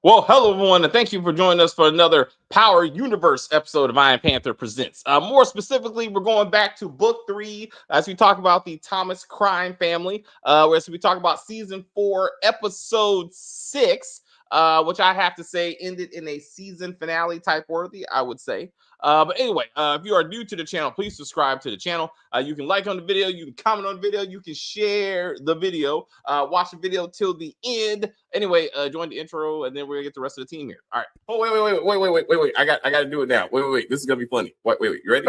Well, hello everyone, and thank you for joining us for another Power Universe episode of Iron Panther Presents. More specifically, we're going back to book 3 as we talk about the Thomas crime family. As we talk about season 4, episode 6, which I have to say ended in a season finale type worthy, I would say. But anyway, if you are new to the channel, please subscribe to the channel. You can like on the video, you can comment on the video, you can share the video, watch the video till the end. Anyway, join the intro, and then we're gonna get the rest of the team here. All right. Oh, wait. I got to do it now. Wait. This is gonna be funny. Wait. You ready?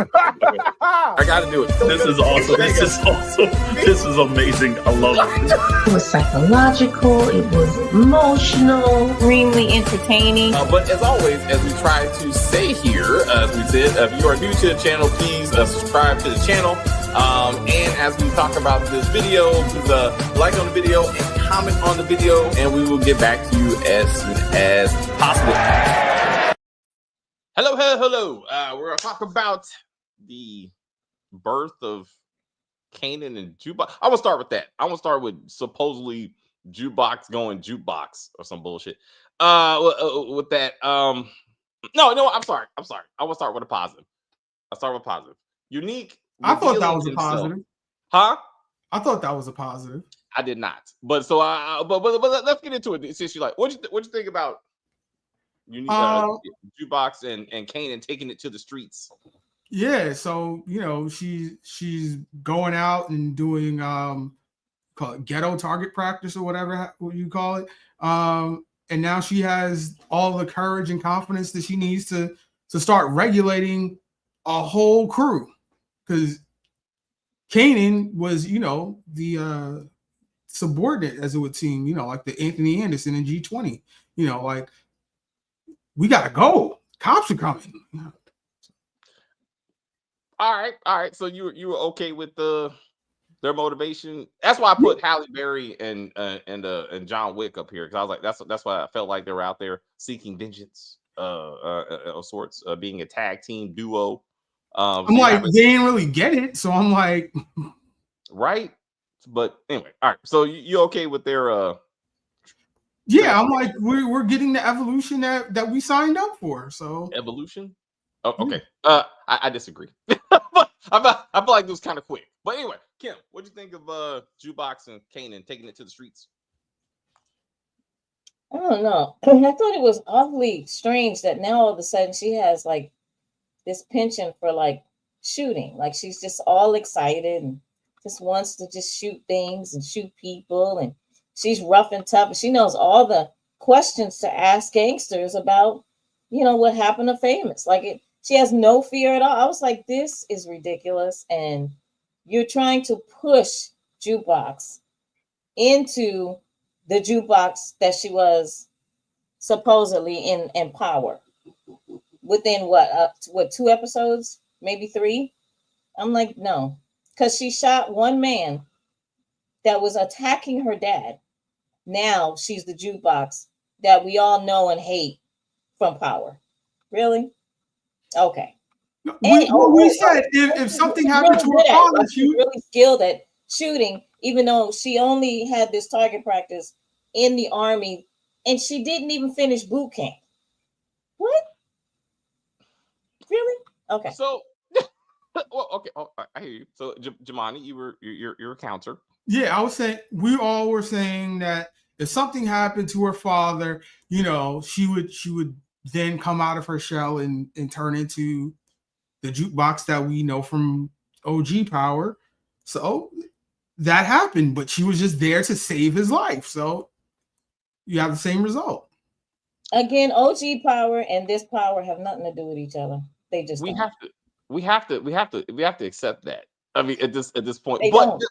I got to do it. This is awesome. This is awesome. This is amazing. I love it. It was psychological. It was emotional. Extremely entertaining. But as always, as we try to say here, as we said, if you are new to the channel, please subscribe to the channel. And as we talk about this video, please like on the video and comment on the video, and we will get back to you as soon as possible. Hello. We're going to talk about the birth of Kanan and Jukebox. I'm going to start with that. I'm going to start with supposedly Jukebox going jukebox or some bullshit. With that. No, I'm sorry. I want to start with a positive. I'll start with positive. Unique. I thought that was a positive. Huh? I thought that was a positive. I did not. But so but let's get into it. Since you like, what you think about Unique Jukebox and Kanan taking it to the streets? Yeah, so she's going out and doing call it ghetto target practice or whatever you call it. And now she has all the courage and confidence that she needs to start regulating a whole crew. Because Kanan was, the subordinate, as it would seem, like the Anthony Anderson in G20. Like, we got to go. Cops are coming. All right. So you were okay with their motivation? That's why I put Halle Berry and John Wick up here, because I was like, that's why I felt like they were out there seeking vengeance of sorts, being a tag team duo. I'm like, they didn't really get it, so I'm like, right. But anyway, all right. So you okay with their yeah, I'm like, we're getting the evolution that we signed up for. So evolution. Oh, okay. I disagree. But I feel like it was kind of quick. But anyway, Kim, what do you think of Jukebox and Kanan taking it to the streets? I don't know. I thought it was awfully strange that now all of a sudden she has like this penchant for like shooting. Like she's just all excited and just wants to just shoot things and shoot people. And she's rough and tough. And she knows all the questions to ask gangsters about, what happened to Famous. Like she has no fear at all. I was like, this is ridiculous. And you're trying to push Jukebox into the Jukebox that she was supposedly in power. Within what 2 episodes, maybe 3? I'm like, no, because she shot one man that was attacking her dad. Now she's the Jukebox that we all know and hate from power. Really? Okay. We said if something happened to her father, she's really skilled at shooting, even though she only had this target practice in the Army, and she didn't even finish boot camp. What? Really? Okay. So, well, okay. Oh, I hear you. So, Jamani, you're a counter. Yeah, I was saying we all were saying that if something happened to her father, she would then come out of her shell and turn into the Jukebox that we know from OG Power. So that happened, but she was just there to save his life. So you have the same result. Again, OG Power and this Power have nothing to do with each other. They just we have to accept that. I mean, at this point, they but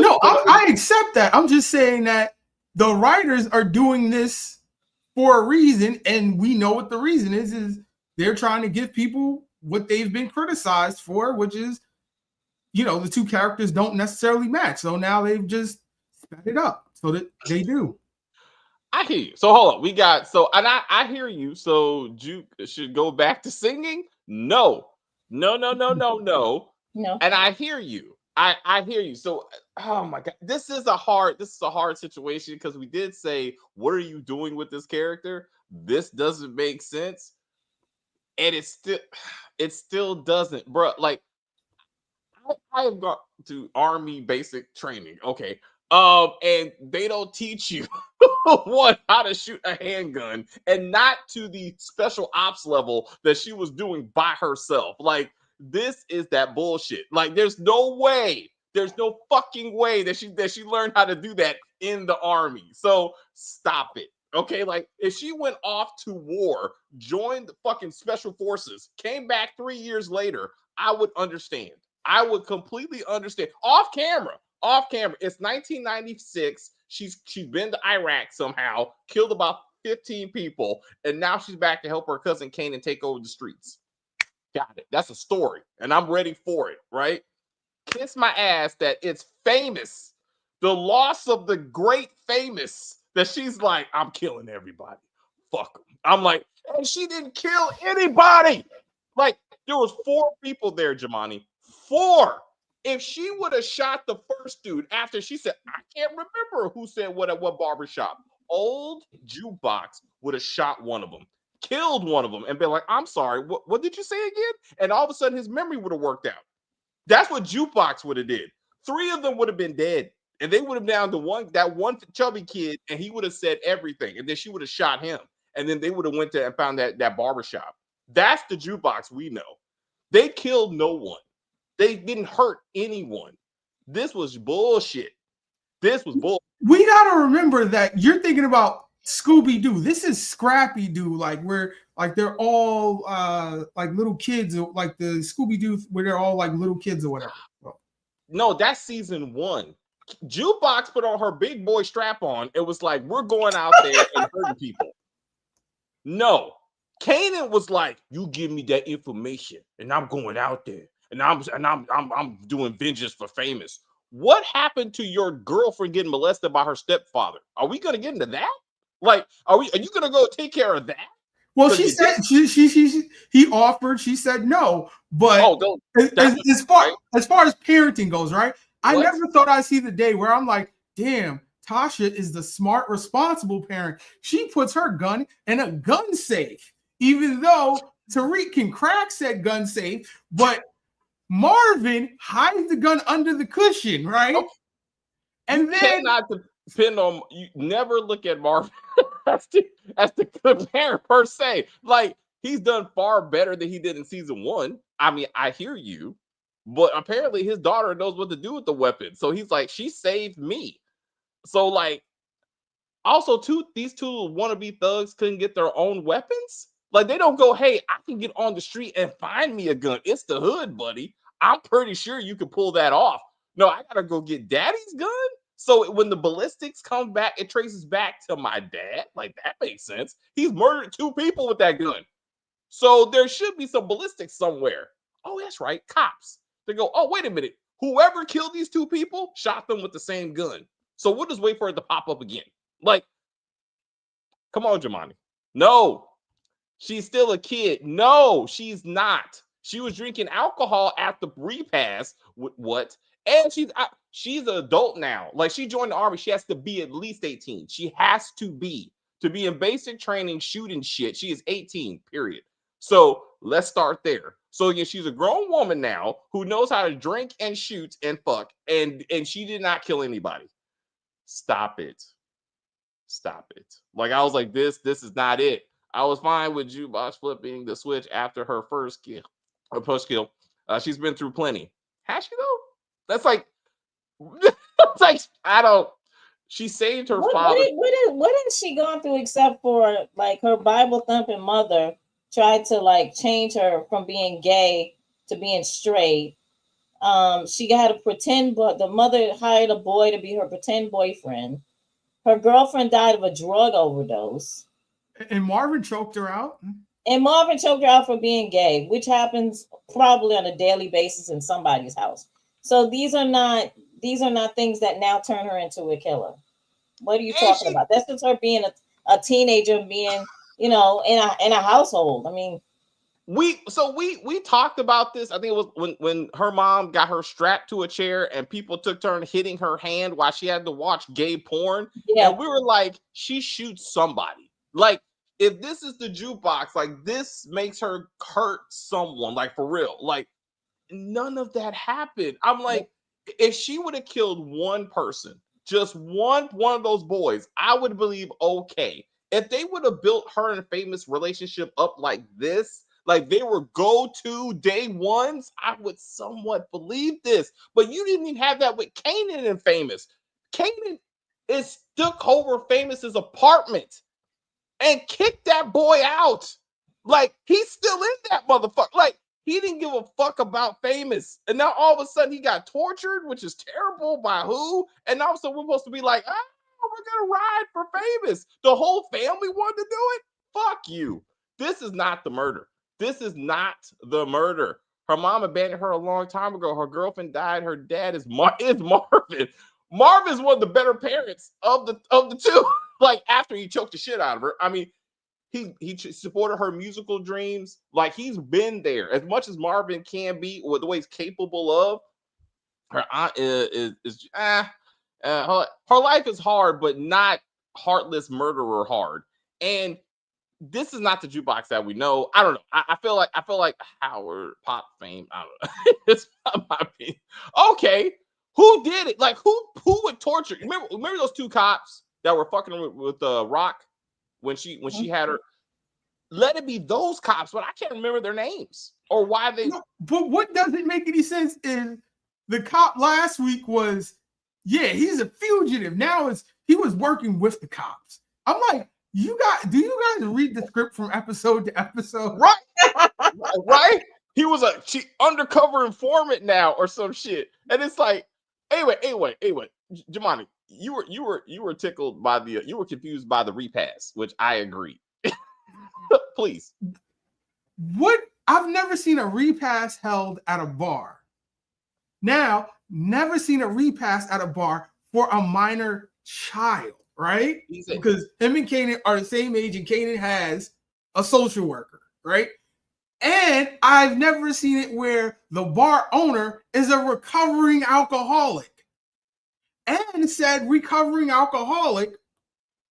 I accept that. I'm just saying that the writers are doing this for a reason, and we know what the reason is they're trying to give people what they've been criticized for, which is, the two characters don't necessarily match. So now they've just sped it up so that they do. I hear you. So hold on. And I hear you. So Juke should go back to singing? No. And I hear you. I hear you. So, oh my god, this is a hard situation because we did say, what are you doing with this character? This doesn't make sense, and it still doesn't, bro. Like I have gone to army basic training, okay, and they don't teach you one how to shoot a handgun, and not to the special ops level that she was doing by herself. Like this is that bullshit. Like there's no fucking way that she learned how to do that in the army. So stop it. Okay, like if she went off to war, joined the fucking special forces, came back 3 years later, I would understand. I would completely understand. Off camera. Off camera. It's 1996. She's been to Iraq somehow, killed about 15 people, and now she's back to help her cousin Kanan take over the streets. Got it. That's a story, and I'm ready for it, right? Kiss my ass that it's famous. The loss of the great famous that she's like, I'm killing everybody. Fuck them. I'm like, and she didn't kill anybody. Like, there was 4 people there, Jamani. 4. If she would have shot the first dude after she said, I can't remember who said what at what barbershop. Old Jukebox would have shot one of them, killed one of them, and been like, I'm sorry, what did you say again? And all of a sudden his memory would have worked out. That's what Jukebox would have did. 3 of them would have been dead. And they would have down to that one chubby kid, and he would have said everything. And then she would have shot him. And then they would have went to and found that barbershop. That's the Jukebox we know. They killed no one. They didn't hurt anyone. This was bullshit. This was bullshit. We gotta remember that you're thinking about Scooby-Doo. This is Scrappy-Doo, like where like they're all like little kids, like the Scooby-Doo where they're all like little kids or whatever. No, that's season 1. Jukebox put on her big boy strap on. It was like, we're going out there and hurting people. No, Kanan was like, you give me that information, and I'm going out there, and I'm doing vengeance for famous. What happened to your girlfriend getting molested by her stepfather? Are we gonna get into that? Like, are you gonna go take care of that? Well, she said he offered. She said no, but as far as parenting goes, right? I never thought I'd see the day where I'm like, damn, Tasha is the smart, responsible parent. She puts her gun in a gun safe, even though Tariq can crack said gun safe, but Marvin hides the gun under the cushion, right? Okay. And you then cannot depend on you. Never look at Marvin as the good parent per se. Like he's done far better than he did in season 1. I mean, I hear you, but apparently his daughter knows what to do with the weapon. So he's like, she saved me. So like, also these two wannabe thugs couldn't get their own weapons. Like they don't go, hey, I can get on the street and find me a gun. It's the hood, buddy. I'm pretty sure you can pull that off. No, I gotta go get daddy's gun. So when the ballistics come back, it traces back to my dad. Like that makes sense. He's murdered 2 people with that gun. So there should be some ballistics somewhere. Oh, that's right. Cops. They go, oh, wait a minute. Whoever killed these 2 people shot them with the same gun. So we'll just wait for it to pop up again. Like, come on, Jamani. No, she's still a kid. No, she's not. She was drinking alcohol at the repass. What? And she's an adult now. Like she joined the army. She has to be at least 18. She has to be in basic training, shooting shit. She is 18, period. So let's start there. So again, she's a grown woman now who knows how to drink and shoot and fuck. And she did not kill anybody. Stop it. Stop it. Like I was like, this is not it. I was fine with Jukebox flipping the switch after her first kill, or post kill. She's been through plenty. Has she though? That's like, it's like I don't. She saved her father. What has she gone through except for like her Bible thumping mother tried to like change her from being gay to being straight. She got a pretend, but the mother hired a boy to be her pretend boyfriend. Her girlfriend died of a drug overdose. And Marvin choked her out. And Marvin choked her out for being gay, which happens probably on a daily basis in somebody's house. So these are not things that now turn her into a killer. What are you talking about? That's just her being a teenager, being in a household. I mean, we talked about this. I think it was when her mom got her strapped to a chair and people took turn hitting her hand while she had to watch gay porn. Yeah. And we were like, she shoots somebody. Like, if this is the jukebox, like this makes her hurt someone, like for real. Like, none of that happened. I'm like, if she would have killed one person, just one of those boys, I would believe okay. If they would have built her and Famous relationship up like this, like they were go-to day ones, I would somewhat believe this. But you didn't even have that with Kanan and Famous. Kanan is took over Famous's apartment and kicked that boy out. Like, he's still in that motherfucker. Like, he didn't give a fuck about Famous. And now all of a sudden he got tortured, which is terrible. By who? And now so we're supposed to be like, oh, we're gonna ride for Famous. The whole family wanted to do it. Fuck you. This is not the murder. This is not the murder. Her mom abandoned her a long time ago. Her girlfriend died. Her dad is Marvin. Marvin's one of the better parents of the two. Like, after he choked the shit out of her. I mean, he supported her musical dreams. Like, he's been there as much as Marvin can be, with the way he's capable of. Her aunt her life is hard, but not heartless murderer hard. And this is not the jukebox that we know. I don't know. I feel like Howard Pop fame. I don't know. It's not my opinion. Okay, who did it? Like, who would torture? Remember those two cops that were fucking with Rock when she had her? Let it be those cops, but I can't remember their names or why they. No, but what doesn't make any sense is the cop last week was, he's a fugitive. Now he was working with the cops. I'm like, do you guys read the script from episode to episode? Right. Right? He was a undercover informant now or some shit. And it's like, anyway, Jamani, you were tickled by you were confused by the repass, which I agree. Please. What? I've never seen a repass held at a bar. Now, never seen a repass at a bar for a minor child, right? Because him and Kanan are the same age, and Kanan has a social worker, right? And I've never seen it where the bar owner is a recovering alcoholic. And said recovering alcoholic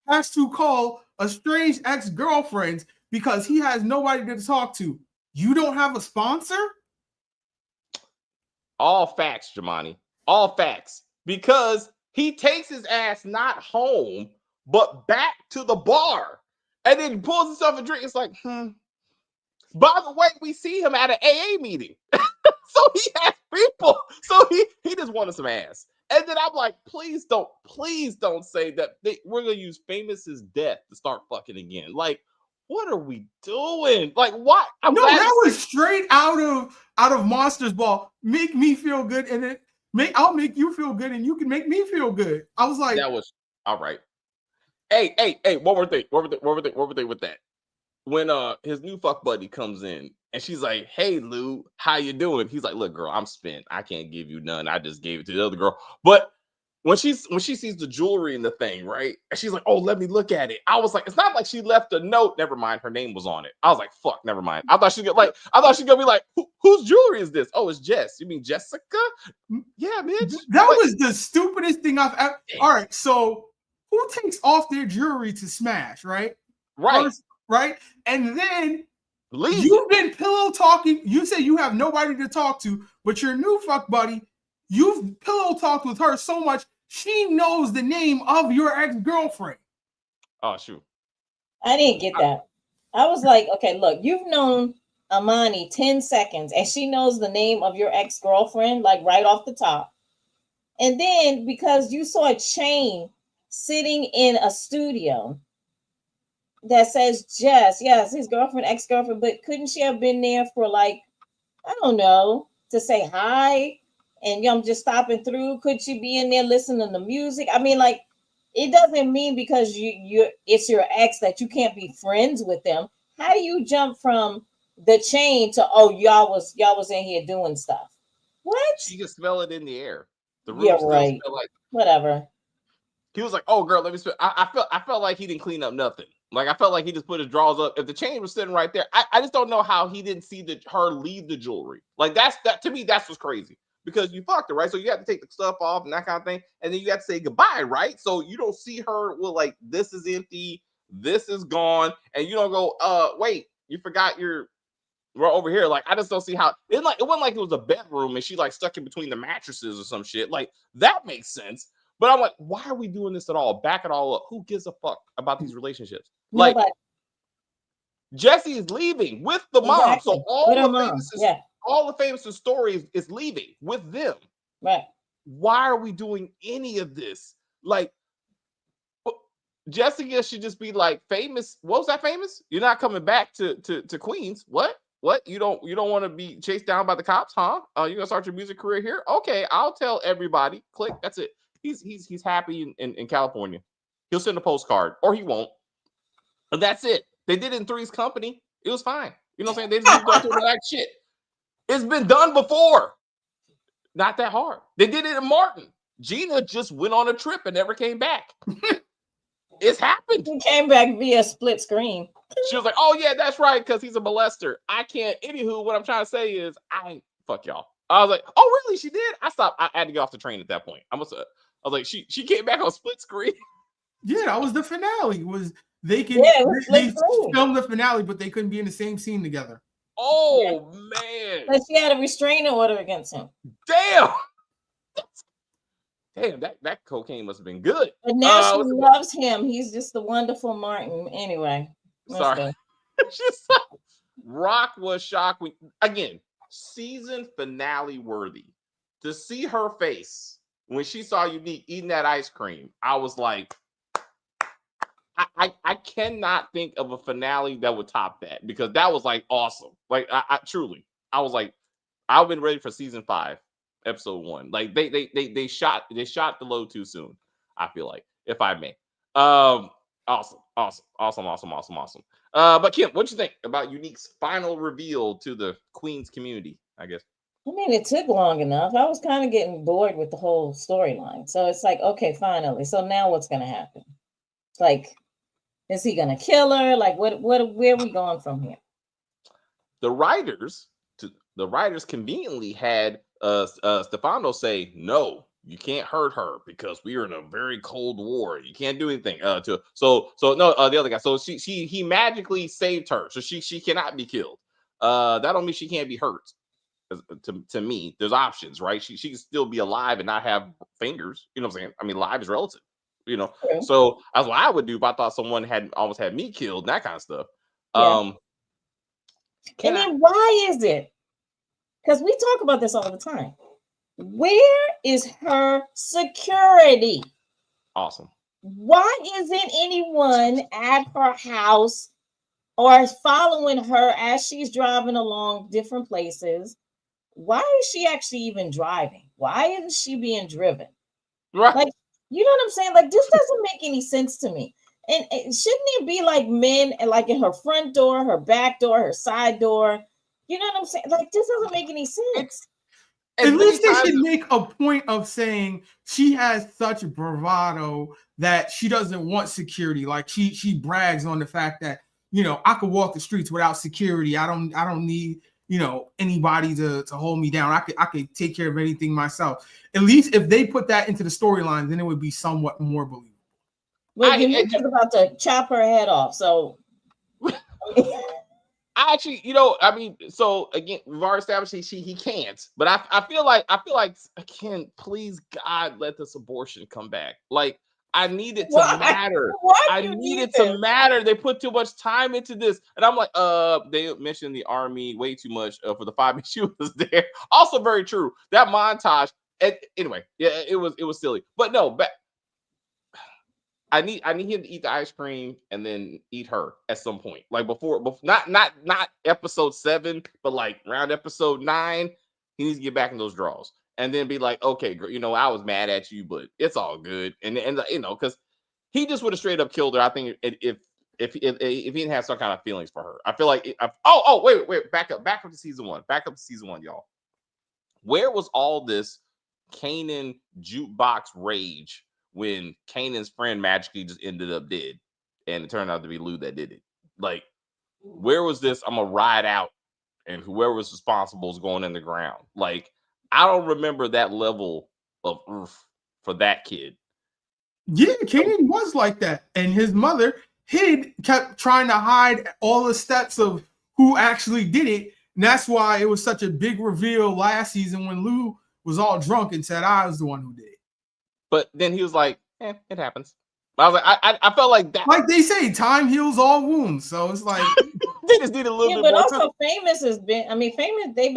has to call a strange ex-girlfriend because he has nobody to talk to. You don't have a sponsor? All facts, Jamani. All facts. Because he takes his ass not home, but back to the bar. And then pulls himself a drink. It's like, By the way, we see him at an AA meeting. So he has people. So he just wanted some ass. And then I'm like, please don't say that we're going to use Famous's death to start fucking again. Like, what are we doing? Like, what? That was straight out of Monsters Ball. Make me feel good, and then I'll make you feel good, and you can make me feel good. I was like, that was all right. Hey, one more thing with that. When his new fuck buddy comes in and she's like, hey Lou, how you doing? He's like, look, girl, I'm spent. I can't give you none. I just gave it to the other girl. But when she sees the jewelry in the thing, right? And she's like, oh, let me look at it. I was like, it's not like she left a note. Never mind, her name was on it. I was like, fuck, never mind. I thought she'd gonna be like, whose jewelry is this? Oh, it's Jess. You mean Jessica? Yeah, bitch. That was the stupidest thing I've ever. All right, so who takes off their jewelry to smash, right? Right. First, right? And then you've been pillow talking. You say you have nobody to talk to, but your new fuck buddy, you've pillow talked with her so much, she knows the name of your ex-girlfriend. Oh, shoot. I didn't get that. I was like, okay, look, you've known Amani 10 seconds, and she knows the name of your ex-girlfriend, like right off the top. And then because you saw a chain sitting in a studio that says Jess, yes, his girlfriend, ex-girlfriend, but couldn't she have been there for like, I don't know, to say hi? And I'm just stopping through. Could she be in there listening to music? I mean, like, it doesn't mean because it's your ex that you can't be friends with them. How do you jump from the chain to y'all was in here doing stuff? What? She could smell it in the air. The room still right. Smell like whatever. He was like, "Oh, girl, let me smell." I felt like he didn't clean up nothing. Like I felt like he just put his drawers up. If the chain was sitting right there, I just don't know how he didn't see her leave the jewelry. Like that to me, that's what's crazy. Because you fucked her, right? So you have to take the stuff off and that kind of thing, and then you have to say goodbye, right? So you don't see her with like this is empty, this is gone, and you don't go, wait, you forgot your we're over here. Like I just don't see how it wasn't like it was a bedroom and she like stuck in between the mattresses or some shit. Like that makes sense. But I'm like, why are we doing this at all? Back it all up. Who gives a fuck about these relationships? Like Nobody. Jesse is leaving with the mom, Exactly. so all With her the mom. famous Yeah. all the famous stories is leaving with them. Right. Why are we doing any of this? Like Jessica should just be like famous. What was that famous? You're not coming back to Queens. What? You don't want to be chased down by the cops, huh? You're gonna start your music career here? Okay, I'll tell everybody. Click. That's it. He's happy in California. He'll send a postcard, or he won't. But that's it. They did it in Three's Company. It was fine. You know what I'm saying? They just moved on to the next shit. It's been done before. Not that hard. They did it in Martin. Gina just went on a trip and never came back. It's happened. He came back via split screen. She was like, "Oh yeah, that's right, because he's a molester." I can't. Anywho, what I'm trying to say is, fuck y'all. I was like, "Oh really? She did?" I stopped. I had to get off the train at that point. I was like, she came back on split screen. Yeah, that was the finale. They filmed the finale, but they couldn't be in the same scene together. Oh man! But she had a restraining order against him. Damn. Damn, that cocaine must have been good. But now she loves him. He's just the wonderful Martin. Anyway. Sorry. Rock was shocked. Again, season finale worthy. To see her face when she saw Unique eating that ice cream, I was like, I cannot think of a finale that would top that, because that was like awesome. Like I truly, I was like, I've been ready for season 5. Episode 1. Like they shot the load too soon, I feel like, if I may. Awesome. But Kim, what you think about Unique's final reveal to the Queens community, I guess? I mean, it took long enough. I was kind of getting bored with the whole storyline. So it's like, okay, finally. So now what's gonna happen? Like, is he gonna kill her? Like, where are we going from here? The writers conveniently had Stefano say, "No, you can't hurt her because we are in a very cold war. You can't do anything." The other guy. So he magically saved her, so she cannot be killed. That don't mean she can't be hurt. To me, there's options, right? She can still be alive and not have fingers. You know what I'm saying? I mean, life is relative. You know, okay. So that's what I would do if I thought someone had almost had me killed, and that kind of stuff. Yeah. And then why is it? Because we talk about this all the time. Where is her security? Awesome. Why isn't anyone at her house or following her as she's driving along different places? Why is she actually even driving? Why isn't she being driven? Right. Like, you know what I'm saying? Like, this doesn't make any sense to me. And shouldn't it be like men, like in her front door, her back door, her side door? You know what I'm saying? Like, this doesn't make any sense. At least they should make a point of saying she has such bravado that she doesn't want security. Like she brags on the fact that, you know, I could walk the streets without security. I don't need, you know, anybody to hold me down. I could take care of anything myself. At least if they put that into the storyline, then it would be somewhat more believable. Well, you was about to chop her head off, so. I actually, you know, I mean, so again, we've already established he can't, but I feel like again, please God, let this abortion come back. Like, I need it to matter. I need it to matter. They put too much time into this, and I'm like, they mentioned the army way too much for the 5 minutes she was there. Also, very true. That montage. Anyway, yeah, it was silly, but no, but. I need him to eat the ice cream and then eat her at some point. Like before not episode 7, but like around episode 9, he needs to get back in those draws and then be like, okay, you know, I was mad at you, but it's all good. And you know, because he just would have straight up killed her. I think if he didn't have some kind of feelings for her, I feel like wait, back up to season 1, y'all. Where was all this Kanan Jukebox rage when Kanan's friend magically just ended up dead and it turned out to be Lou that did it. Like, where was this? I'm gonna ride out, and whoever was responsible is going in the ground. Like, I don't remember that level of oof for that kid. Yeah, Kanan was like that, and his mother kept trying to hide all the steps of who actually did it, and that's why it was such a big reveal last season when Lou was all drunk and said, "I was the one who did it." But then he was like, it happens. I was like, I felt like that. Like they say, time heals all wounds. So it's like they just need a little bit but more also time. Famous has been. I mean, Famous. They've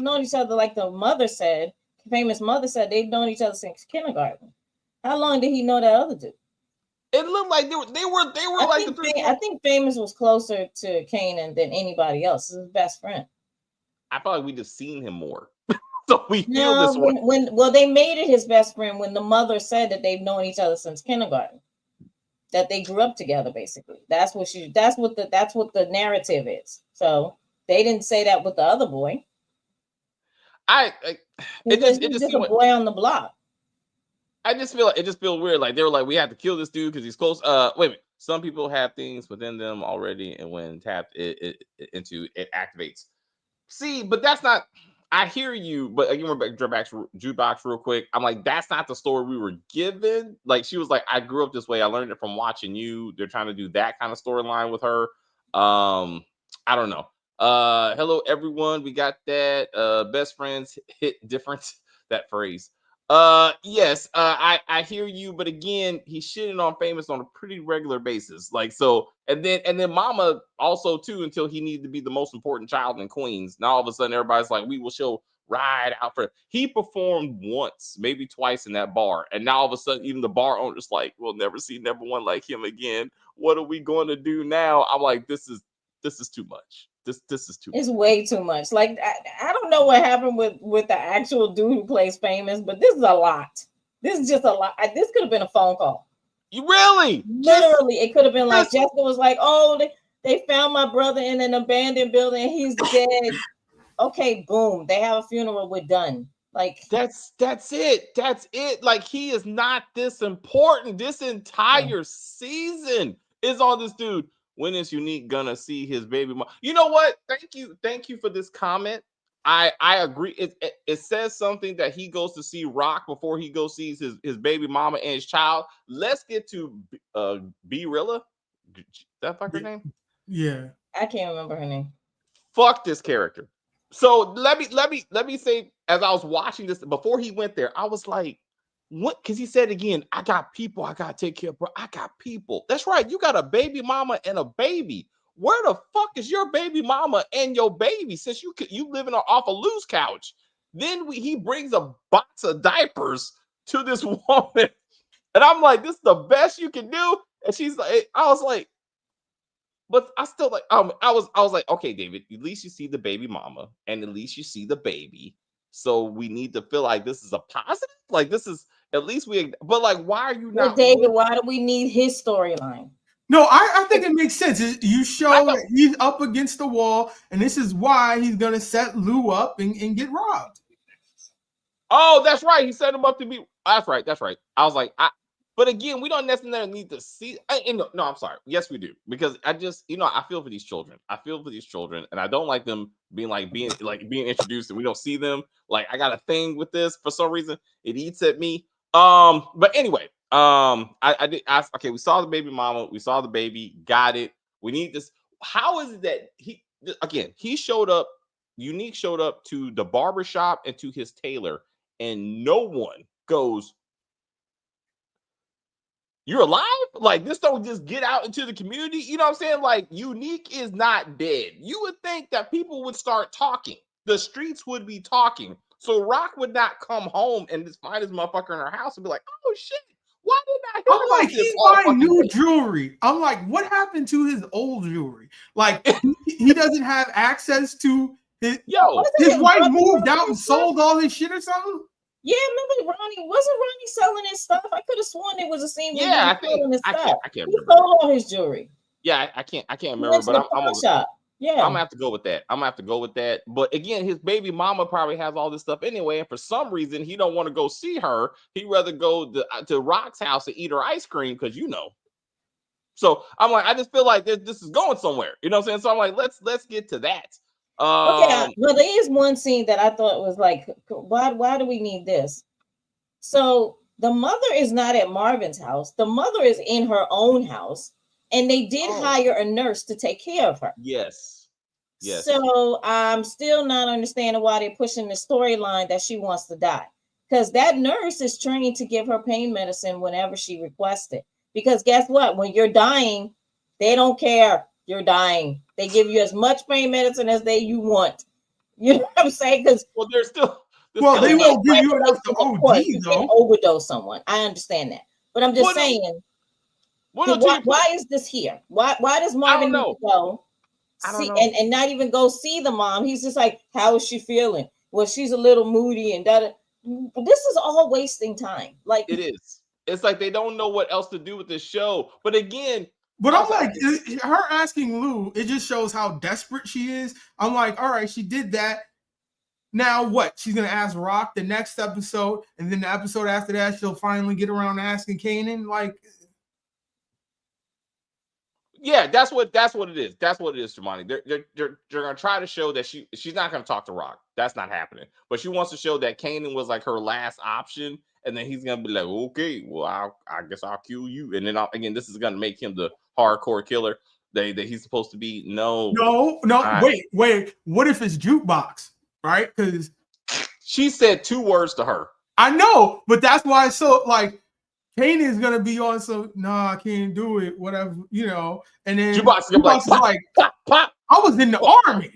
known each other. Like the mother said, Famous mother said they've known each other since kindergarten. How long did he know that other dude? It looked like they were like the three. I think Famous was closer to Kanan than anybody else. His best friend. I felt like we just seen him more. So we feel this way. Well, they made it his best friend when the mother said that they've known each other since kindergarten, that they grew up together. Basically, that's what the narrative is. So they didn't say that with the other boy. It just a boy on the block. I just feel like it just feels weird. Like they were like, we have to kill this dude because he's close. Wait a minute. Some people have things within them already, and when tapped into it activates. See, but that's not. I hear you, but again, we're back to Jukebox real quick. I'm like, that's not the story we were given. Like, she was like, I grew up this way. I learned it from watching you. They're trying to do that kind of storyline with her. I don't know. Hello, everyone. We got that. Best friends hit different. That phrase. Yes, I hear you, but again, he's shitting on Famous on a pretty regular basis. Like, so, and then Mama also too, until he needed to be the most important child in Queens. Now all of a sudden everybody's like, we will show ride out for. He performed once, maybe twice in that bar, and now all of a sudden even the bar owner's like, we'll never see number one like him again. What are we going to do now? I'm like, this is too much. This is too much. It's way too much. Like I don't know what happened with the actual dude who plays Famous, but this is a lot. This is just a lot. This could have been a phone call. You really? Literally, it could have been like Jessica was like, "Oh, they found my brother in an abandoned building. He's dead." Okay, boom. They have a funeral. We're done. Like that's it. That's it. Like he is not this important. This entire season is on this dude. When is Unique gonna see his baby mom? You know what? Thank you for this comment. I agree. It says something that he goes to see Rock before he goes sees his baby mama and his child. Let's get to B-Rilla. That fuck her name? Yeah. I can't remember her name. Fuck this character. So let me say, as I was watching this before he went there, I was like, what? Because he said again, I got people I gotta take care of, bro. I got people. That's right. You got a baby mama and a baby. Where the fuck is your baby mama and your baby? Since you living off a loose couch. Then he brings a box of diapers to this woman, and I'm like, this is the best you can do. And she's like, I was like, but I still like, I was like, okay, David, at least you see the baby mama, and at least you see the baby. So we need to feel like this is a positive. Like this is at least but like, why are you not? David, why do we need his storyline? No, I think it makes sense. You show that he's up against the wall, and this is why he's gonna set Lou up and get robbed. Oh, that's right. He set him up to be. That's right. I was like, but again, we don't necessarily need to see. No, I'm sorry. Yes, we do, because I just, I feel for these children. And I don't like them being introduced, and we don't see them. Like, I got a thing with this for some reason. It eats at me. But anyway, I did ask. Okay, we saw the baby mama. We saw the baby. Got it. We need this. How is it that he showed up? Unique showed up to the barbershop and to his tailor, and no one goes, you're alive? Like, this don't just get out into the community. You know what I'm saying? Like, Unique is not dead. You would think that people would start talking. The streets would be talking. So Rock would not come home and just find his motherfucker in her house and be like, oh shit, why didn't I hear I'm like, he's buying new jewelry. I'm like, what happened to his old jewelry? Like, he doesn't have access to his wife moved out and sold all his shit or something? Yeah, remember wasn't Ronnie selling his stuff? I could have sworn it was a scene. Yeah, I can't remember. He sold all his jewelry. Yeah, I can't remember, but I'm gonna have to go with that. But again, his baby mama probably has all this stuff anyway, and for some reason he don't want to go see her. He'd rather go to Rock's house and eat her ice cream because So I'm like, I just feel like this is going somewhere. You know what I'm saying? So I'm like, let's get to that. Okay, well, there is one scene that I thought was like, why do we need this? So the mother is not at Marvin's house. The mother is in her own house, and they did hire a nurse to take care of her. Yes. Yes. So I'm still not understanding why they're pushing the storyline that she wants to die. Because that nurse is trained to give her pain medicine whenever she requests it. Because guess what? When you're dying, they don't care. You're dying. They give you as much pain medicine as you want. You know what I'm saying? Because they're still. Well, they won't give you enough to OD, you though. can overdose someone. I understand that, but I'm just saying. Why is this here? Why does Marvin need to go? And not even go see the mom? He's just like, how is she feeling? Well, she's a little moody and that. This is all wasting time. Like it is. It's like they don't know what else to do with this show. But again. But I'm like, her asking Lou, it just shows how desperate she is. I'm like, all right, she did that. Now what? She's gonna ask Rock the next episode, and then the episode after that, she'll finally get around to asking Kanan. Like, yeah, that's what it is. That's what it is, Jamani. They're gonna try to show that she's not gonna talk to Rock. That's not happening. But she wants to show that Kanan was like her last option, and then he's gonna be like, okay, well, I guess I'll kill you. And then again, this is gonna make him the hardcore killer that he's supposed to be. No. Wait. What if it's Jukebox? Right? Because she said 2 words to her. I know, but that's why it's so like Kanan's gonna be on some I can't do it, whatever, you know. And then Jukebox is like, pop, pop. I was in the army.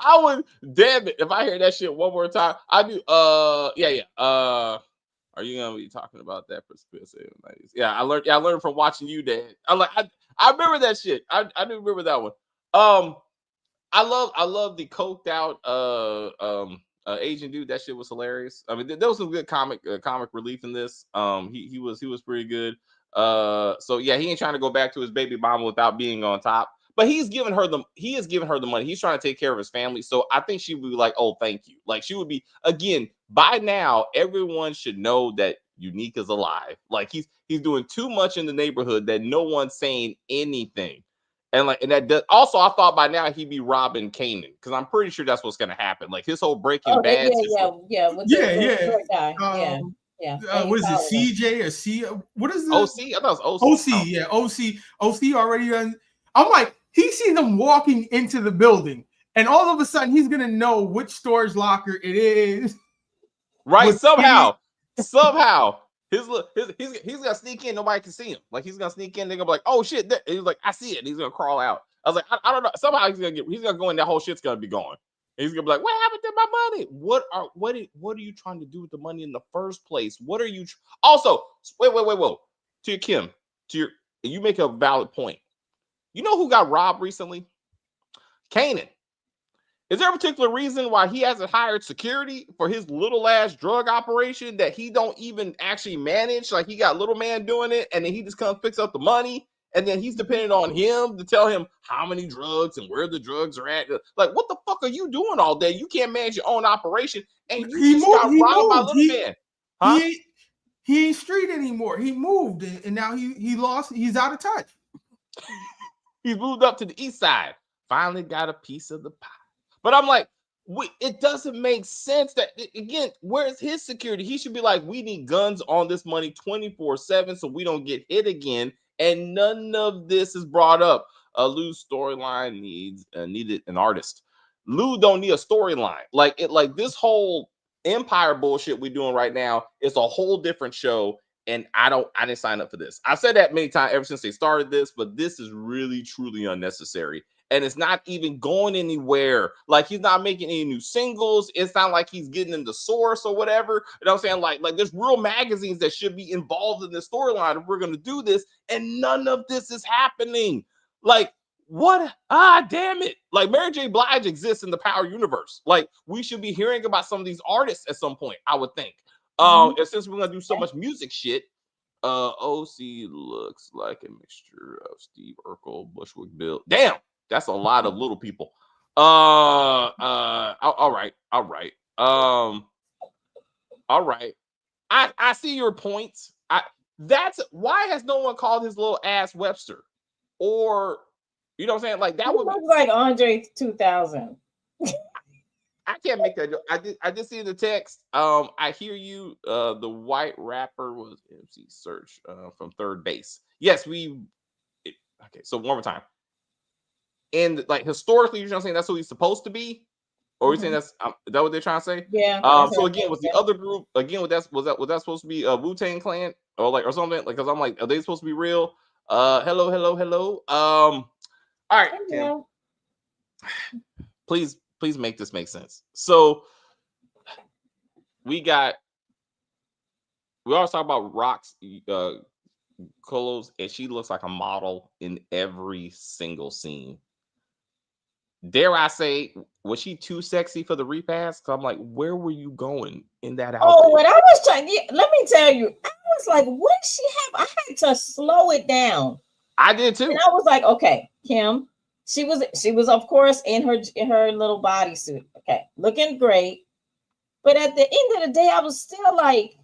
I would, damn it, if I hear that shit one more time, I do. Yeah. Are you gonna be talking about that perspective? Yeah, I learned from watching you, Dad. I remember that shit. I do remember that one. I love the coked out Asian dude. That shit was hilarious. I mean, there was some good comic relief in this. He was pretty good. So yeah, he ain't trying to go back to his baby mama without being on top. But he has given her the money. He's trying to take care of his family. So I think she would be like, oh, thank you. Like she would be, again, by now, everyone should know that Unique is alive. Like he's doing too much in the neighborhood that no one's saying anything. And that does also, I thought by now he'd be robbing Kanan because I'm pretty sure that's what's gonna happen. Like his whole Breaking Bad. Yeah. What is it? CJ or C? What is it? OC? I thought it was OC. OC, yeah. OC already done. I'm like, he sees them walking into the building, and all of a sudden he's gonna know which storage locker it is. Right? Somehow. He's gonna sneak in, nobody can see him. Like he's gonna sneak in, they're gonna be like, oh shit. He's like, I see it. He's gonna crawl out. I was like, I don't know. Somehow he's gonna go in, that whole shit's gonna be gone. And he's gonna be like, what happened to my money? What are you trying to do with the money in the first place? What are you also wait. To your Kim, you make a valid point. You know who got robbed recently? Kanan. Is there a particular reason why he hasn't hired security for his little ass drug operation that he don't even actually manage? Like he got little man doing it, and then he just comes fix up the money, and then he's dependent on him to tell him how many drugs and where the drugs are at. Like, what the fuck are you doing all day? You can't manage your own operation, and you got robbed by little man. Huh? He ain't street anymore. He moved, and now he's out of touch. He's moved up to the east side. Finally got a piece of the pie. But I'm like, it doesn't make sense that, again, where's his security? He should be like, we need guns on this money 24/7 so we don't get hit again. And none of this is brought up. Lou's storyline needed an artist. Lou don't need a storyline. Like this whole Empire bullshit we're doing right now is a whole different show. And I didn't sign up for this. I've said that many times ever since they started this, but this is really, truly unnecessary. And it's not even going anywhere. Like he's not making any new singles. It's not like he's getting into Source or whatever. You know what I'm saying? Like there's real magazines that should be involved in this storyline if we're going to do this. And none of this is happening. Like what? Damn it. Like Mary J. Blige exists in the Power universe. Like we should be hearing about some of these artists at some point, I would think. And since we're gonna do so much music shit, OC looks like a mixture of Steve Urkel, Bushwick Bill. Damn, that's a lot of little people. All right. I see your points. That's why has no one called his little ass Webster, or you know what I'm saying? Like that would look like Andre 2000. I can't make that joke. I just see the text. I hear you. The white rapper was MC Search from third base. Yes, okay. So one more time. And like historically, you know what I'm saying? That's who he's supposed to be. Or we saying is that what they're trying to say? Yeah. So again, was the other group again? Was that supposed to be a Wu-Tang Clan or something? Like, because I'm like, are they supposed to be real? Hello. All right, Tim. Please make this make sense. So we always talk about Rock's clothes, and she looks like a model in every single scene. Dare I say, was she too sexy for the repass? Because I'm like, where were you going in that outfit? Oh, when I was trying, let me tell you, I was like, what does she have? I had to slow it down. I did too. And I was like, okay, Kim, she was of course in her little bodysuit. Okay, looking great. But at the end of the day, I was still like,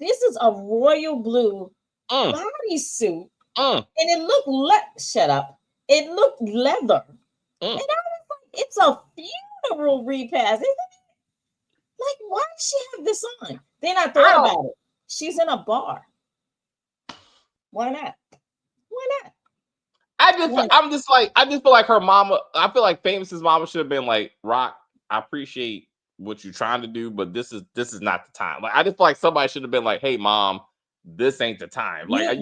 this is a royal blue bodysuit. And it looked shut up. It looked leather. And I was like, it's a funeral repass, isn't it? Like, why does she have this on? Then I thought about it. She's in a bar. Why not? I just feel like her mama. I feel like Famous's mama should have been like, Rock, I appreciate what you're trying to do, but this is not the time. Like, I just feel like somebody should have been like, hey, mom, this ain't the time. Like,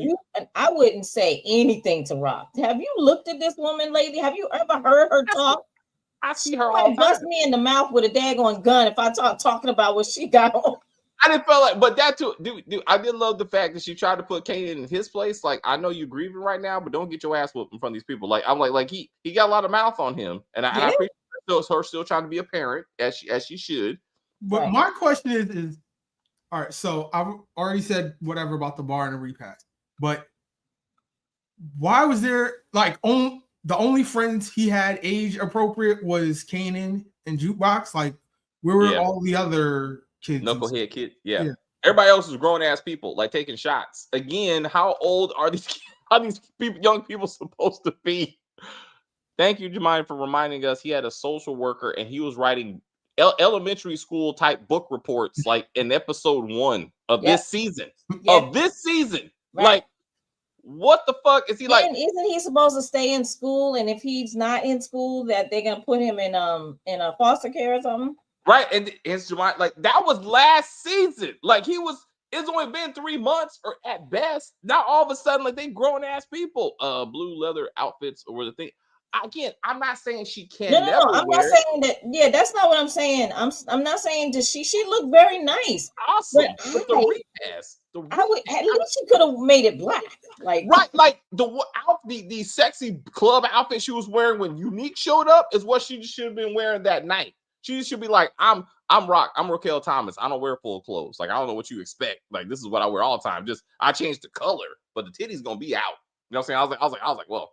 I wouldn't say anything to Rock. Have you looked at this woman lately? Have you ever heard her talk? I see her all the time. Bust me in the mouth with a daggone gun if I talking about what she got on. I didn't feel like, but that too, dude, I did love the fact that she tried to put Kanan in his place. Like, I know you're grieving right now, but don't get your ass whooped in front of these people. Like, I'm like he got a lot of mouth on him, and I appreciate her still trying to be a parent as she should. But my question is, all right. So I've already said whatever about the bar and the repass, but why was there like the only friends he had age appropriate was Kanan and Jukebox? Like, where were all the other kids? Knucklehead kid. Yeah. Everybody else is grown ass people, like taking shots. Again, how old are these young people supposed to be? Thank you, Jemima, for reminding us he had a social worker and he was writing elementary school type book reports like in episode 1 of this season. Right. Like, what the fuck is he like? And isn't he supposed to stay in school? And if he's not in school, that they're gonna put him in a foster care or something? Right, and it's like that was last season. Like it's only been 3 months or at best. Now all of a sudden, like they grown ass people, blue leather outfits or the thing. Again, I'm not saying she can't. No, I'm not saying that. Yeah, that's not what I'm saying. I'm not saying that she looked very nice. Awesome. But the repass. I would at least she could have made it black. Like like the sexy club outfit she was wearing when Unique showed up is what she should have been wearing that night. She should be like, I'm Rock. I'm Raquel Thomas. I don't wear full clothes. Like, I don't know what you expect. Like, this is what I wear all the time. Just I changed the color, but the titty's gonna be out. You know what I'm saying? I was like, well.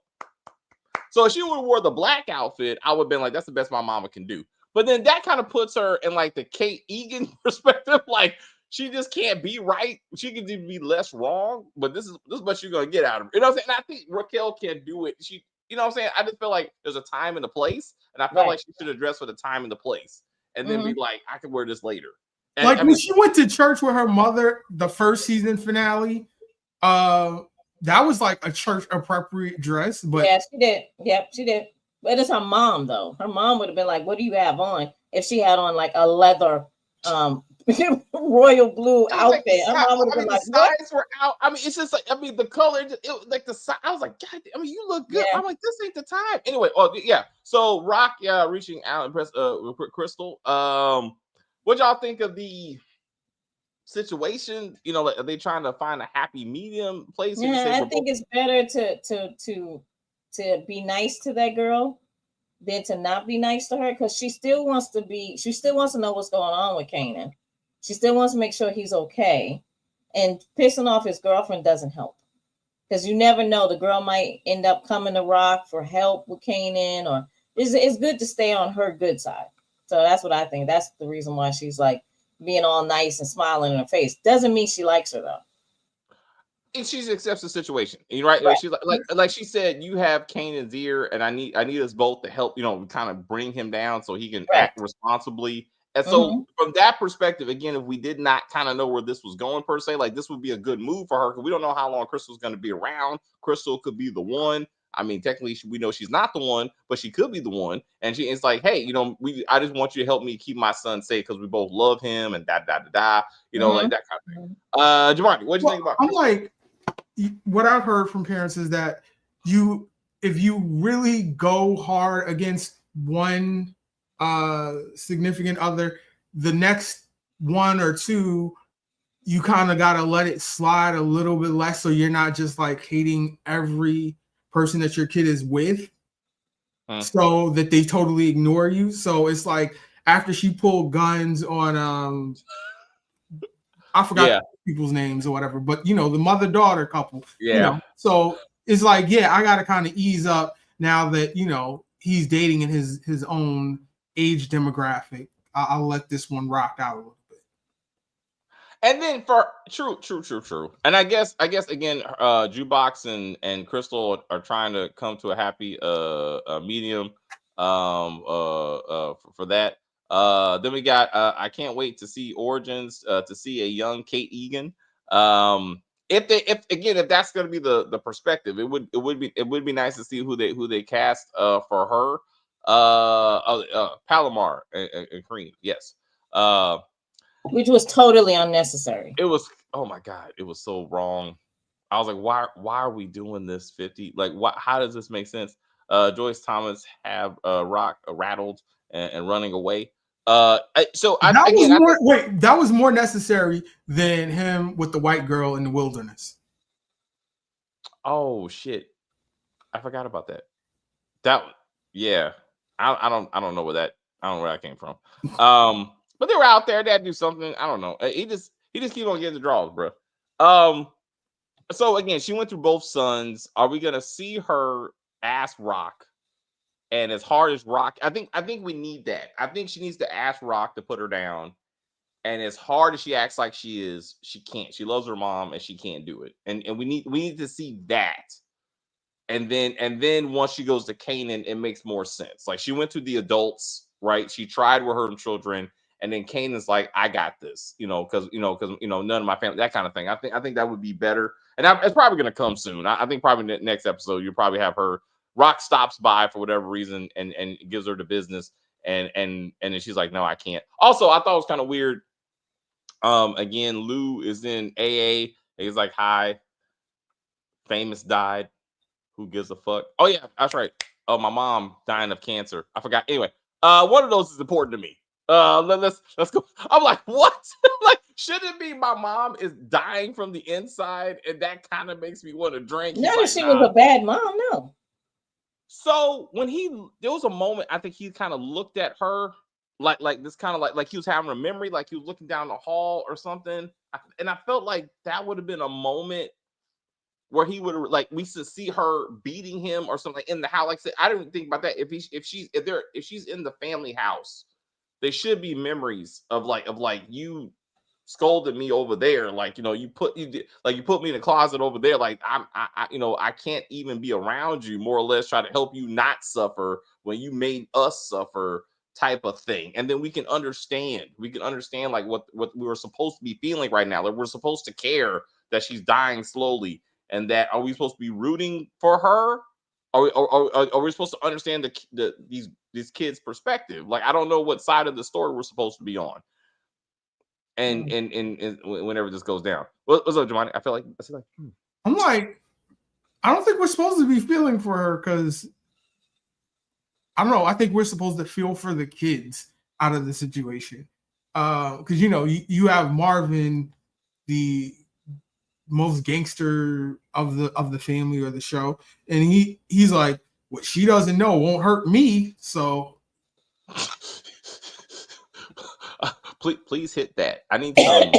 So if she would have wore the black outfit, I would have been like, that's the best my mama can do. But then that kind of puts her in like the Kate Egan perspective. Like, she just can't be right. She can be less wrong, but this is what you're gonna get out of her. You know what I'm saying? And I think Raquel can do it. You know what I'm saying? I just feel like there's a time and a place, and I feel like she should address for the time and the place, and then be like, I can wear this later. And, like when she went to church with her mother, the first season finale, that was like a church appropriate dress. But yeah, she did. Yep, she did. But it's her mom though. Her mom would have been like, "What do you have on?" If she had on like a leather royal blue outfit. Her mom would have been like, "What?" The sides were out. I mean, it's just like the color, like the side. I was like, God, I mean, you look good. Yeah. I'm like, this ain't the time. Anyway, So Rock, reaching out and press Crystal. What y'all think of the situation? You know, like, are they trying to find a happy medium place? Yeah, I think it's better to be nice to that girl than to not be nice to her, because she still wants to know what's going on with Kanan. She still wants to make sure he's okay, and pissing off his girlfriend doesn't help, because you never know, the girl might end up coming to Rock for help with Kanan, or it's good to stay on her good side. So that's what I think. That's the reason why she's like being all nice and smiling in her face. Doesn't mean she likes her though. And she accepts the situation. You right? Right. She's like she said, you have Kanan's ear, and I need us both to help, kind of bring him down so he can Right. act responsibly. And so Mhm. from that perspective, again, if we did not kind of know where this was going per se, like this would be a good move for her because we don't know how long Crystal's going to be around. Crystal could be the one. I mean, technically, we know she's not the one, but she could be the one. And it's like, hey, I just want you to help me keep my son safe because we both love him and like that kind of thing. Giovanni, what do you think about? I'm like, what I've heard from parents is that if you really go hard against one significant other, the next one or two, you kind of got to let it slide a little bit less, so you're not just like hating every person that your kid is with, so that they totally ignore you. So it's like after she pulled guns on I forgot people's names or whatever, but the mother-daughter couple. So it's like, I got to kind of ease up now that he's dating in his own age demographic. I'll let this one rock out a little bit. And then for true. And I guess again, Jukebox and Crystal are trying to come to a happy medium for that. Then we got I can't wait to see Origins to see a young Kate Egan. If that's going to be the perspective, it would be nice to see who they cast for her. Palomar and Cream, yes. Which was totally unnecessary. It was, oh my God, it was so wrong. I was like, why are we doing this 50? Like, how does this make sense? Joyce Thomas have Rock rattled and running away. That was more necessary than him with the white girl in the wilderness. Oh shit, I forgot about that. I don't know where that came from. But they were out there. They had to do something. I don't know. He just keep on getting the draws, bro. So again, she went through both sons. Are we gonna see her ass Rock? And as hard as Rock, I think we need that. I think she needs to ask Rock to put her down. And as hard as she acts like she is, she can't. She loves her mom and she can't do it. And we need to see that. And then once she goes to Kanan, it makes more sense. Like she went to the adults, right? She tried with her children, and then Kanan's like, I got this, because none of my family, that kind of thing. I think that would be better. And it's probably gonna come soon. I think probably next episode you'll probably have her. Rock stops by for whatever reason and gives her the business, and then she's like, no, I can't. Also, I thought it was kind of weird. Again, Lou is in AA. He's like, hi, famous died. Who gives a fuck? Oh yeah, that's right. Oh, my mom dying of cancer. I forgot. Anyway, one of those is important to me. Let's go. I'm like, what? Like, should it be my mom is dying from the inside, and that kind of makes me want to drink? Not that she was a bad mom, no. So when there was a moment, I think he kind of looked at her like this, kind of like he was having a memory, like he was looking down the hall or something. And I felt like that would have been a moment where he would we should see her beating him or something in the house. Like I said, I didn't think about that. If she's in the family house, there should be memories of you scolded me over there, you put me in the closet over there, like I can't even be around you, more or less try to help you not suffer when you made us suffer, type of thing. And then we can understand like what we were supposed to be feeling right now. Like we're supposed to care that she's dying slowly, and that are we supposed to be rooting for her? Are we supposed to understand these kids' perspective? Like I don't know what side of the story we're supposed to be on. And whenever this goes down, what's up, Giovanni? I feel like I'm like, I don't think we're supposed to be feeling for her because I don't know. I think we're supposed to feel for the kids out of the situation because you have Marvin, the most gangster of the family or the show, and he's like, what she doesn't know won't hurt me. So please hit that. I need some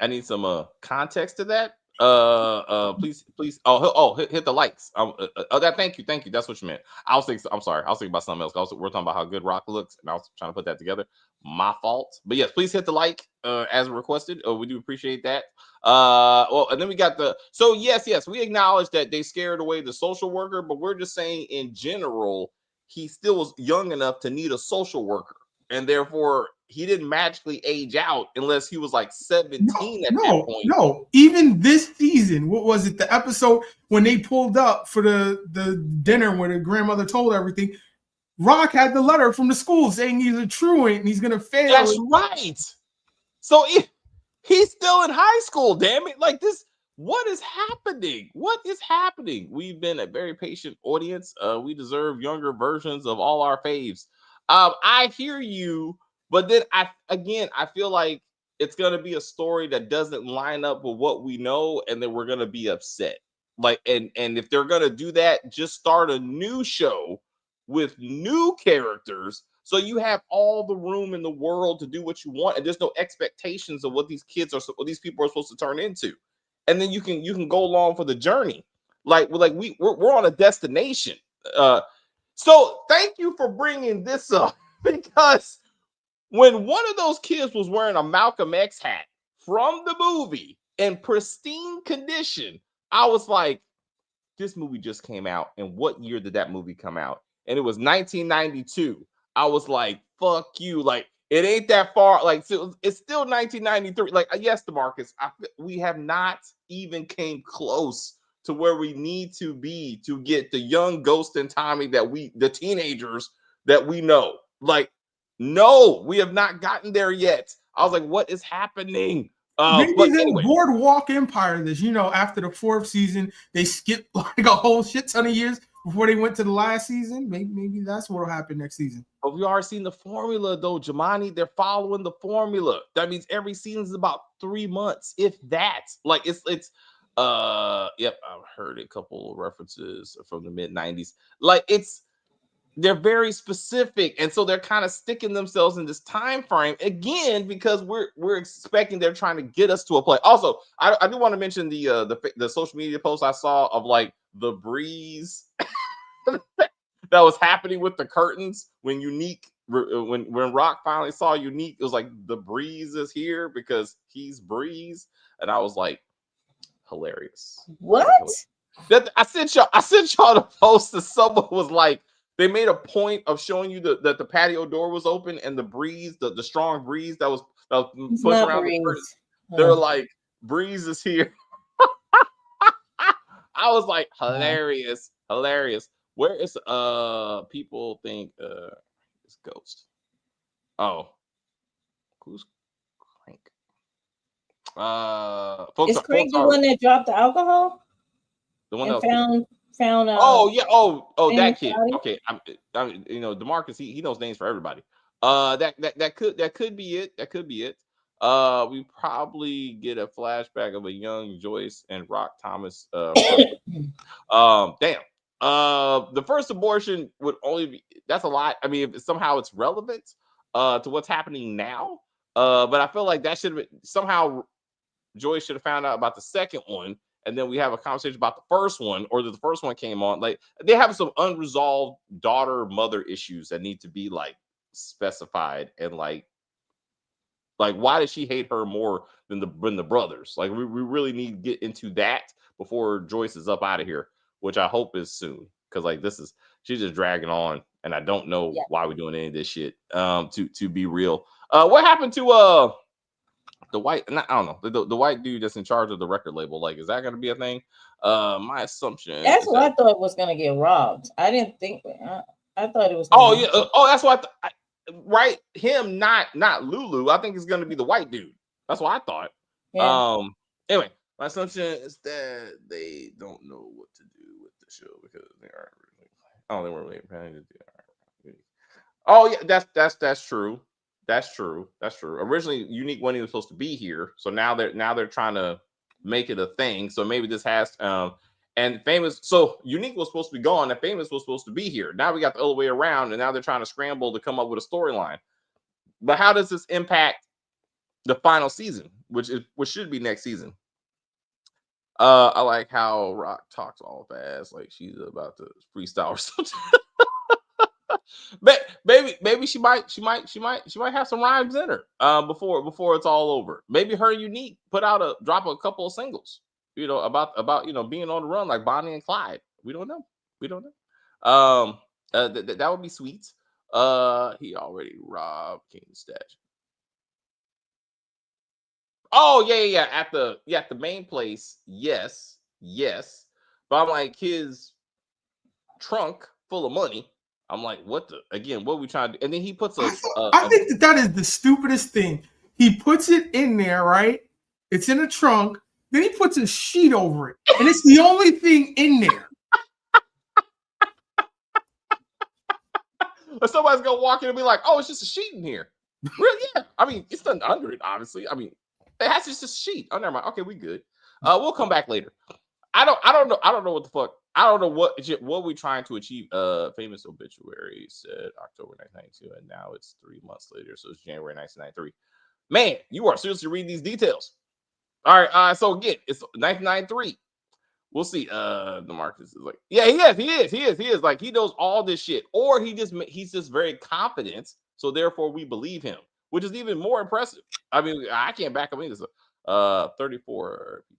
I need some context to that. Please. Hit the likes. Thank you. That's what you meant. I'm sorry. I was thinking about something else. We're talking about how good Rock looks, and I was trying to put that together. My fault. But yes, please hit the like as requested. We do appreciate that. And then we got yes, we acknowledge that they scared away the social worker, but we're just saying in general, he still was young enough to need a social worker, and therefore he didn't magically age out unless he was like 17 at that point. No. Even this season, what was it? The episode when they pulled up for the dinner where the grandmother told everything. Rock had the letter from the school saying he's a truant and he's gonna fail. That's right. So he's still in high school. Damn it! Like this. What is happening? What is happening? We've been a very patient audience. We deserve younger versions of all our faves. I hear you. But then I feel like it's gonna be a story that doesn't line up with what we know, and then we're gonna be upset. Like, and if they're gonna do that, just start a new show with new characters, so you have all the room in the world to do what you want, and there's no expectations of what these people are supposed to turn into, and then you can go along for the journey. We're on a destination. So thank you for bringing this up because. When one of those kids was wearing a Malcolm X hat from the movie in pristine condition, I was like, this movie just came out. And what year did that movie come out? And it was 1992. I was like, fuck you. Like, it ain't that far. Like, so it's still 1993. Like, yes, DeMarcus, we have not even came close to where we need to be to get the young Ghost and Tommy the teenagers that we know. Like, no, we have not gotten there yet. I was like, what is happening? Maybe But they anyway. Boardwalk Empire this. After the 4th season, they skipped like a whole shit ton of years before they went to the last season. Maybe that's what will happen next season. But we already seen the formula, though, Jamani. They're following the formula. That means every season is about 3 months, if that. Like it's yep, I've heard a couple of references from the mid-90s. Like they're very specific, and so they're kind of sticking themselves in this time frame again because we're expecting they're trying to get us to a place. Also, I do want to mention the social media post I saw of like the breeze that was happening with the curtains when when Rock finally saw Unique. It was like the breeze is here because he's Breeze, and I was like, hilarious. What? I sent y'all the post that someone was like. They made a point of showing you that the patio door was open and the breeze, the strong breeze that was pushing around the curtain. They're like, breeze is here. I was like, hilarious. Where is people think it's Ghost? Oh, who's Crank? Folks, is Crank the one that dropped the alcohol? The one that found. That kid. Okay, I'm DeMarcus. He knows names for everybody. That could be it. That could be it. We probably get a flashback of a young Joyce and Rock Thomas. Damn. The first abortion would only be. That's a lot. I mean, if somehow it's relevant to what's happening now. But I feel like that should have been somehow. Joyce should have found out about the second one. And then we have a conversation about the first one, or the first one came on. Like they have some unresolved daughter-mother issues that need to be like specified, and like why does she hate her more than the brothers? Like we really need to get into that before Joyce is up out of here, which I hope is soon. Because like she's just dragging on, and I don't know why we're doing any of this shit. To be real, what happened to the white, I don't know, the white dude that's in charge of the record label? Like, is that going to be a thing? My assumption. That's what I thought was going to get robbed. I didn't think. I thought it was. That's what right. Him, not Lulu. I think it's going to be the white dude. That's what I thought. Yeah. Anyway, my assumption is that they don't know what to do with the show because they aren't really. Oh, they weren't really planning to do. Oh yeah, that's true. That's true. Originally, Unique wasn't even supposed to be here, so now they're trying to make it a thing. So maybe this has and Famous. So Unique was supposed to be gone, and Famous was supposed to be here. Now we got the other way around, and now they're trying to scramble to come up with a storyline. But how does this impact the final season, which should be next season? I like how Rock talks all fast, like she's about to freestyle or something. Maybe she might have some rhymes in her before it's all over. Maybe her and Unique drop a couple of singles, about being on the run like Bonnie and Clyde. We don't know. That would be sweet. He already robbed King's statue. Oh yeah. At the main place, yes. But I'm like, his trunk full of money. I'm like, what are we trying to do? And then he puts I think that is the stupidest thing. He puts it in there, right? It's in a trunk. Then he puts a sheet over it, and it's the only thing in there. Somebody's gonna walk in and be like, "Oh, it's just a sheet in here." Really? Yeah. I mean, it's done under it, obviously. I mean, it's just a sheet. Oh, never mind. Okay, we good. We'll come back later. I don't know what the fuck. I don't know what we're trying to achieve. Famous obituary said October 1992, and now it's 3 months later, so it's January 1993. Man, you are seriously reading these details. All right. So again, it's 1993. We'll see. DeMarcus is like, yeah, he is. Like, he knows all this shit, or he's just very confident, so therefore we believe him, which is even more impressive. I mean, I can't back up any of this. 34 people.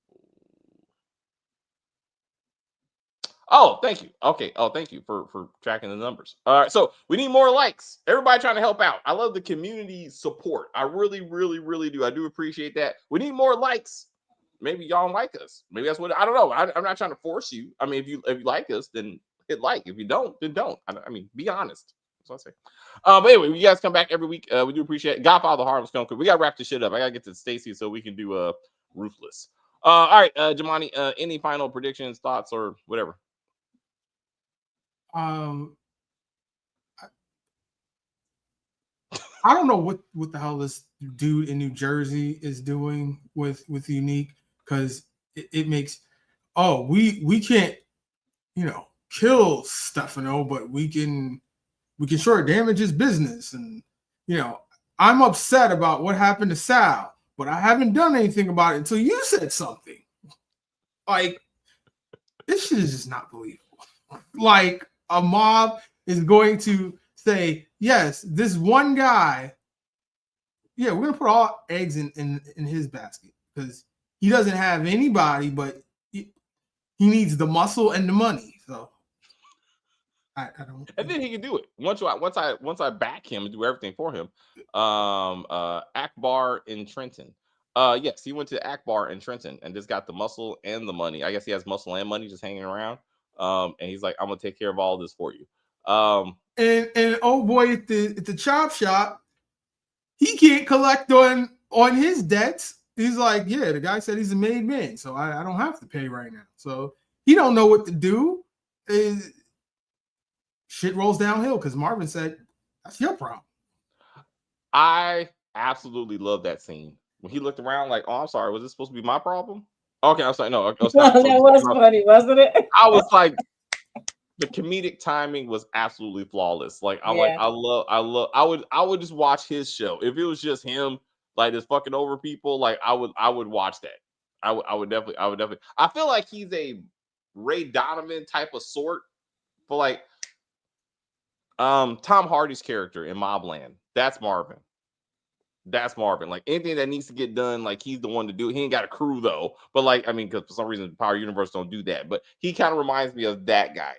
Oh, thank you. Okay. Oh, thank you for tracking the numbers. All right. So we need more likes. Everybody trying to help out. I love the community support. I really, really, really do. I do appreciate that. We need more likes. Maybe y'all don't like us. Maybe that's what I don't know. I'm not trying to force you. I mean, if you like us, then hit like. If you don't, then don't. I mean, be honest. That's what I say. But anyway, you guys come back every week. We do appreciate it. Godfather Harlem's coming. We gotta wrap this shit up. I gotta get to Stacy so we can do Ruthless. All right, Jamani. Any final predictions, thoughts, or whatever? I don't know what the hell this dude in New Jersey is doing with Unique, because it makes we can't kill Stefano, but we can sure damage his business. And I'm upset about what happened to Sal, but I haven't done anything about it until you said something. Like, this shit is just not believable. Like, a mob is going to say, yes, this one guy, we're gonna put all eggs in his basket, because he doesn't have anybody, but he needs the muscle and the money. So I don't. And then he can do it once I back him and do everything for him. Akbar in Trenton. Yes, he went to Akbar in Trenton and just got the muscle and the money. I guess he has muscle and money just hanging around. And he's like, I'm gonna take care of all this for you. And oh boy, at the chop shop, he can't collect on his debts. He's like, yeah, the guy said he's a made man, so I don't have to pay right now. So he don't know what to do. Shit rolls downhill because Marvin said, that's your problem. I absolutely love that scene when he looked around like, oh, I'm sorry, was this supposed to be my problem? Okay, I'm sorry, no, it's not. That was funny, wasn't it? I was like, the comedic timing was absolutely flawless. Like, I would just watch his show. If it was just him, like, just fucking over people, like, I would watch that. I would definitely. I feel like he's a Ray Donovan type of sort for like Tom Hardy's character in Mobland. That's Marvin. Like, anything that needs to get done, like, he's the one to do it. He ain't got a crew though, but like, I mean, because for some reason Power Universe don't do that, but he kind of reminds me of that guy.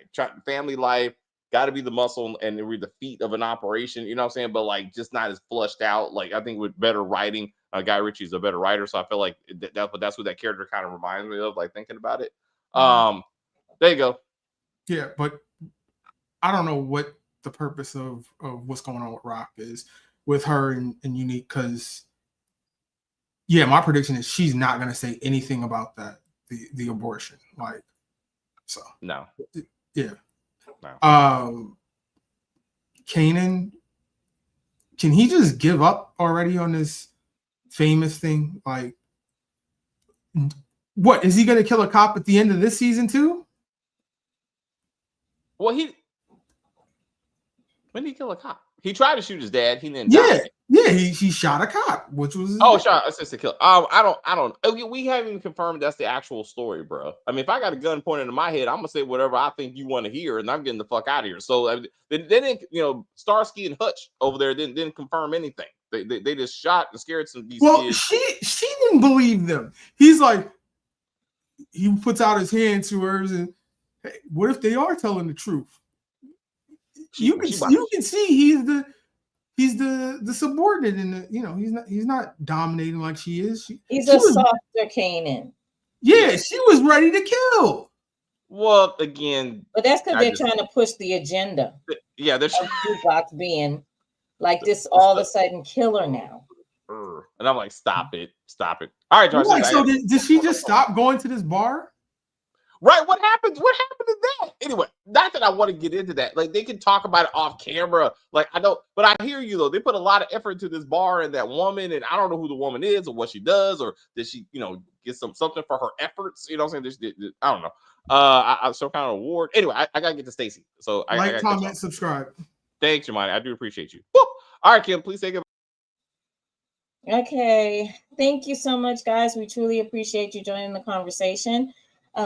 Family life, got to be the muscle and the feet of an operation, you know what I'm saying? But like, just not as flushed out. Like, I think with better writing, Guy Ritchie's a better writer, so I feel like that's what that character kind of reminds me of, like, thinking about it. There you go. Yeah, but I don't know what the purpose of what's going on with Rock is with her and Unique, because my prediction is she's not going to say anything about that, the abortion, like, so no. Kanan, can he just give up already on this famous thing? Like, what is he going to kill a cop at the end of this season too? Well, when did he kill a cop? He tried to shoot his dad. He didn't die. Yeah, he shot a cop, which was shot assisted kill. I don't. We haven't even confirmed that's the actual story, bro. I mean, if I got a gun pointed in my head, I'm gonna say whatever I think you want to hear, and I'm getting the fuck out of here. So they didn't, Starsky and Hutch over there didn't confirm anything. They just shot and scared some of these kids. She didn't believe them. He's like, he puts out his hand to hers, and hey, what if they are telling the truth? You can see he's the subordinate, and he's not dominating like she is. He's a softer Kanan. Yeah, she was ready to kill. Well, again, but that's because they're trying to push the agenda. Yeah, they're Jukebox being like this all of a sudden killer now. And I'm like, stop it. All right, George. Like, so did she just stop going to this bar? Right. What happened to that? Anyway, not that I want to get into that. Like, they can talk about it off camera. Like, I don't, but I hear you though. They put a lot of effort into this bar and that woman, and I don't know who the woman is or what she does, or did she, get something for her efforts? You know what I'm saying? I don't know. Some kind of award. Anyway, I gotta get to Stacy. So I comment, subscribe. Thanks, Jemani. I do appreciate you. Woo! All right, Kim, please say goodbye. Okay. Thank you so much, guys. We truly appreciate you joining the conversation.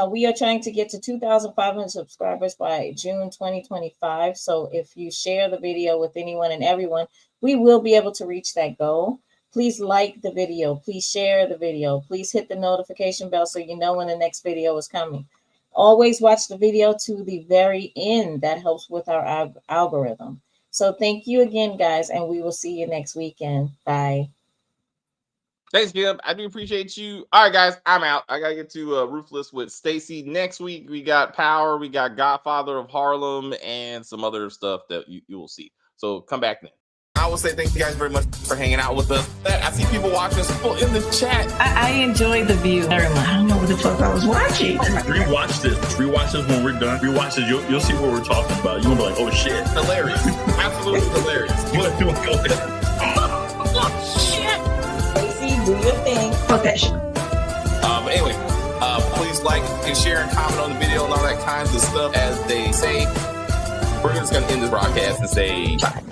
We are trying to get to 2,500 subscribers by June 2025. So if you share the video with anyone and everyone, we will be able to reach that goal. Please like the video. Please share the video. Please hit the notification bell so you know when the next video is coming. Always watch the video to the very end. That helps with our algorithm. So thank you again, guys, and we will see you next weekend. Bye. Thanks, Kim. I do appreciate you. All right, guys, I'm out. I gotta get to Ruthless with Stacy. Next week, we got Power, we got Godfather of Harlem, and some other stuff that you will see. So come back then. I will say thank you guys very much for hanging out with us. I see people watching us in the chat. I enjoy the view very much. I don't know what the fuck I was watching. Rewatch this when we're done. Rewatch this. You'll see what we're talking about. You'll be like, oh shit. Hilarious. Absolutely hilarious. You want to go ahead? Oh, shit. Do your thing. Fuck that shit. Anyway, please like and share and comment on the video and all that kinds of stuff. As they say, we're just going to end this broadcast and say bye.